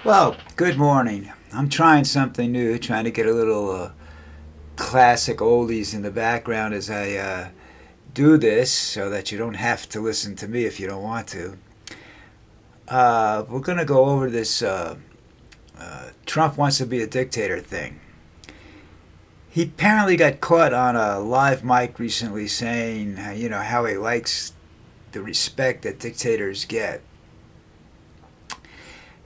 Well, good morning. I'm trying something new, trying to get a little classic oldies in the background as I do this so that you don't have to listen to me if you don't want to. We're going to go over this Trump wants to be a dictator thing. He apparently got caught on a live mic recently saying, how he likes the respect that dictators get.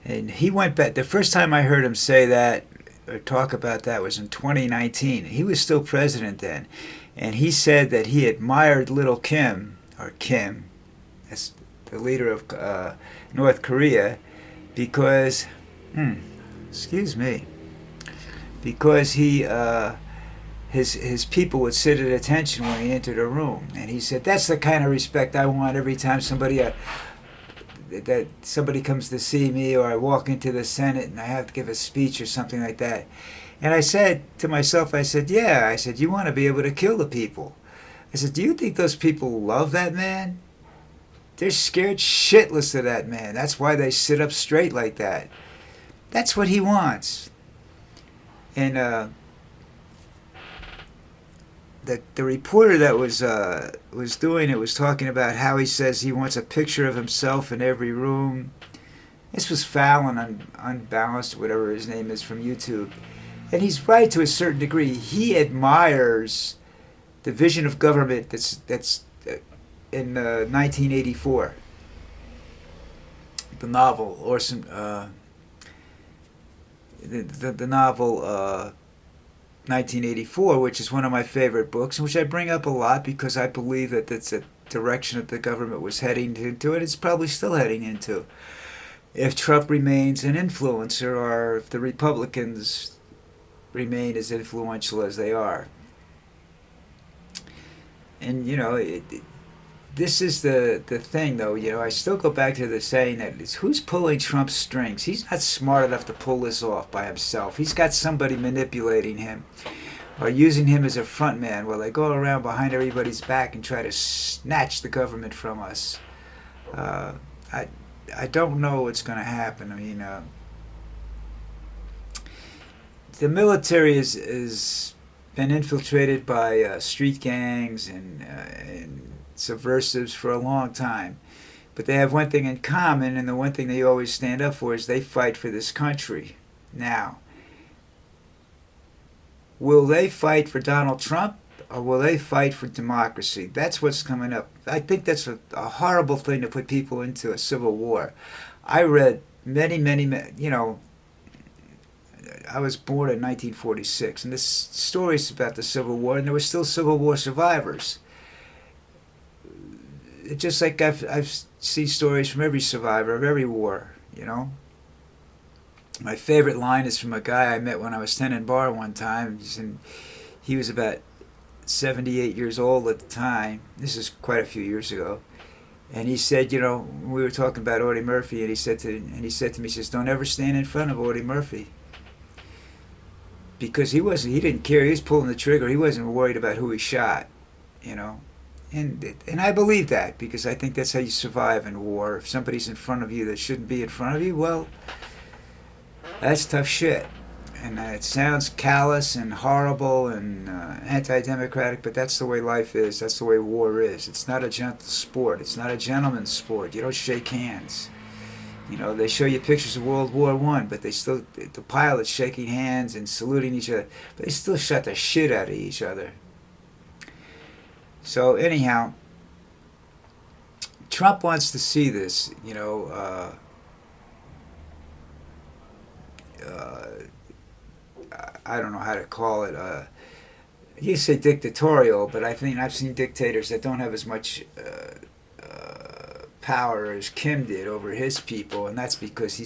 And he went back. The first time I heard him say that or talk about that was in 2019. He was still president then. And he said that he admired little Kim, or Kim, that's the leader of North Korea, because, excuse me, because his people would sit at attention when he entered a room. And he said, that's the kind of respect I want every time that somebody comes to see me, or I walk into the Senate and I have to give a speech or something like that. And I said to myself, you want to be able to kill the people. I said, do you think those people love that man? They're scared shitless of that man. That's why they sit up straight like that. That's what he wants. And the reporter that was doing it was talking about how he says he wants a picture of himself in every room. This was Fallon, Unbalanced, whatever his name is, from YouTube. And he's right to a certain degree. He admires the vision of government that's in 1984. The novel, the novel 1984, which is one of my favorite books, which I bring up a lot because I believe that that's a direction that the government was heading into, and it's probably still heading into. If Trump remains an influencer, or if the Republicans remain as influential as they are. And, this is the thing, though. I still go back to the saying that it's who's pulling Trump's strings. He's not smart enough to pull this off by himself. He's got somebody manipulating him or using him as a front man while they go around behind everybody's back and try to snatch the government from us. I don't know what's going to happen. I mean, the military is been infiltrated by street gangs and subversives for a long time. But they have one thing in common, and the one thing they always stand up for is they fight for this country. Now, will they fight for Donald Trump, or will they fight for democracy? That's what's coming up. I think that's a horrible thing to put people into a civil war. I read many, I was born in 1946, and this story is about the Civil War, and there were still Civil War survivors. It's just like I've seen stories from every survivor of every war, My favorite line is from a guy I met when I was tending bar one time. He was about 78 years old at the time. This is quite a few years ago. And he said, we were talking about Audie Murphy, and he said to me, he says, don't ever stand in front of Audie Murphy. Because he didn't care. He was pulling the trigger. He wasn't worried about who he shot, And I believe that, because I think that's how you survive in war. If somebody's in front of you that shouldn't be in front of you, well, that's tough shit. And it sounds callous and horrible and anti-democratic, but that's the way life is. That's the way war is. It's not a gentle sport. It's not a gentleman's sport. You don't shake hands. They show you pictures of World War I, but the pilots shaking hands and saluting each other, but they still shot the shit out of each other. So anyhow, Trump wants to see this, I don't know how to call it. You say dictatorial, but I think I've seen dictators that don't have as much power as Kim did over his people, and that's because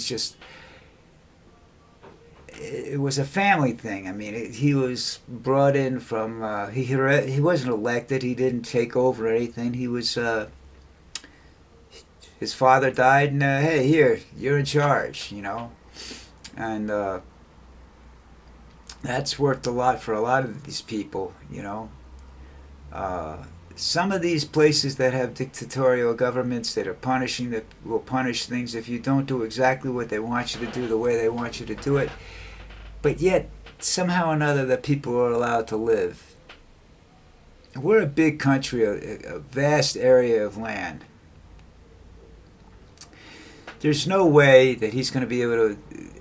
it was a family thing. I mean, he was brought in from, he wasn't elected, he didn't take over anything, he was, his father died, and hey, here, you're in charge, and that's worked a lot for a lot of these people, some of these places that have dictatorial governments that are punishing, that will punish things if you don't do exactly what they want you to do the way they want you to do it, but yet somehow or another the people are allowed to live. We're a big country, a vast area of land. There's no way that he's going to be able to,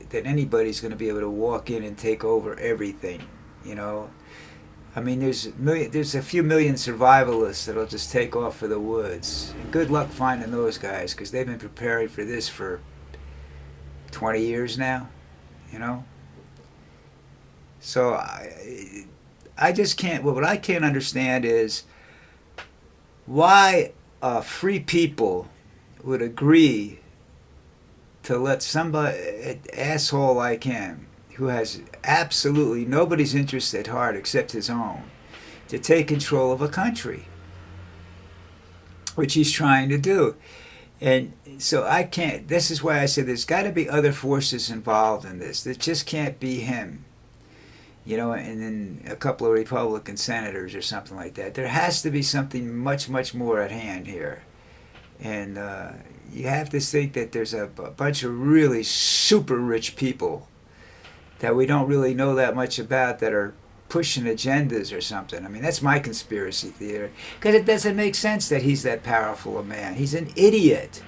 that anybody's going to be able to walk in and take over everything, you know. I mean, there's a few million survivalists that'll just take off for the woods. And good luck finding those guys, because they've been preparing for this for 20 years now, you know. So I just can't. Well, what I can't understand is why free people would agree to let somebody, an asshole like him, who has absolutely nobody's interest at heart except his own, to take control of a country, which he's trying to do. And so I can't, this is why I say there's got to be other forces involved in this. It just can't be him, you know, and then a couple of Republican senators or something like that. There has to be something much, much more at hand here. And you have to think that there's a bunch of really super rich people that we don't really know that much about that are pushing agendas or something. I mean, that's my conspiracy theory. Because it doesn't make sense that he's that powerful a man. He's an idiot.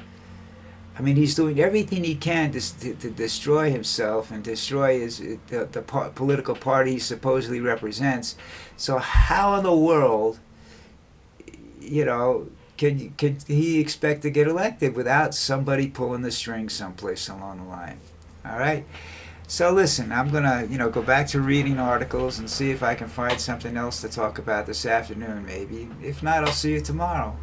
I mean, he's doing everything he can to destroy himself and destroy the political party he supposedly represents. So how in the world, you know, can he expect to get elected without somebody pulling the strings someplace along the line? All right? So listen, I'm going to, go back to reading articles and see if I can find something else to talk about this afternoon maybe. If not, I'll see you tomorrow.